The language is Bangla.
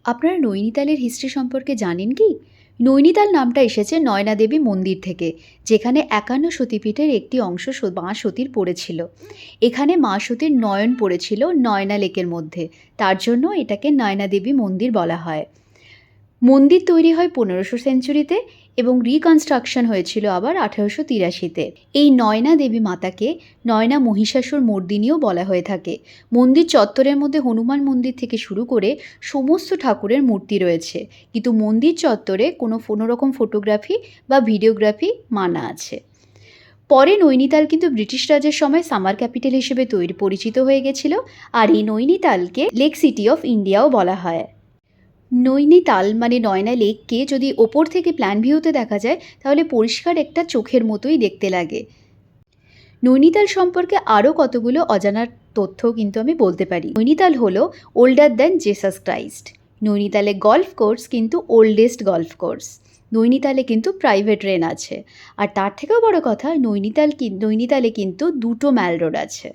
আপনারা নৈনিতালের হিস্ট্রি সম্পর্কে জানেন কি? নৈনিতাল নামটা এসেছে নয়না দেবী মন্দির থেকে, যেখানে ৫১ সতীপীঠের একটি অংশ মা সতীর পড়েছিল। এখানে মা সতীর নয়ন পড়েছিল নয়না লেকের মধ্যে, তার জন্য এটাকে নয়না দেবী মন্দির বলা হয়। মন্দির তৈরি হয় ১৫০০ সেঞ্চুরিতে এবং রিকনস্ট্রাকশন হয়েছিল আবার ১৮৮৩-তে। এই নয়না দেবী মাতাকে নয়না মহিষাসুর মর্দিনীও বলা হয়ে থাকে। মন্দির চত্বরের মধ্যে হনুমান মন্দির থেকে শুরু করে সমস্ত ঠাকুরের মূর্তি রয়েছে, কিন্তু মন্দির চত্বরে কোনো রকম ফটোগ্রাফি বা ভিডিওগ্রাফি মানা আছে। পরে নৈনিতাল কিন্তু ব্রিটিশ রাজের সময় সামার ক্যাপিটাল হিসেবে পরিচিত হয়ে গেছিল, আর এই নৈনিতালকে লেক সিটি অফ ইন্ডিয়াও বলা হয়। নৈনিতাল মানে নয়না লেককে যদি ওপর থেকে প্ল্যান ভিউতে দেখা যায়, তাহলে পরিষ্কার একটা চোখের মতোই দেখতে লাগে। নৈনিতাল সম্পর্কে আরও কতগুলো অজানার তথ্য কিন্তু আমি বলতে পারি। নৈনিতাল হলো ওল্ডার দ্যান জিসাস ক্রাইস্ট। নৈনিতালে গল্ফ কোর্স কিন্তু ওল্ডেস্ট গল্ফ কোর্স। নৈনিতালে কিন্তু প্রাইভেট রেন আছে, আর তার থেকেও বড় কথা নৈনিতালে কিন্তু 2টো ম্যাল রোড আছে।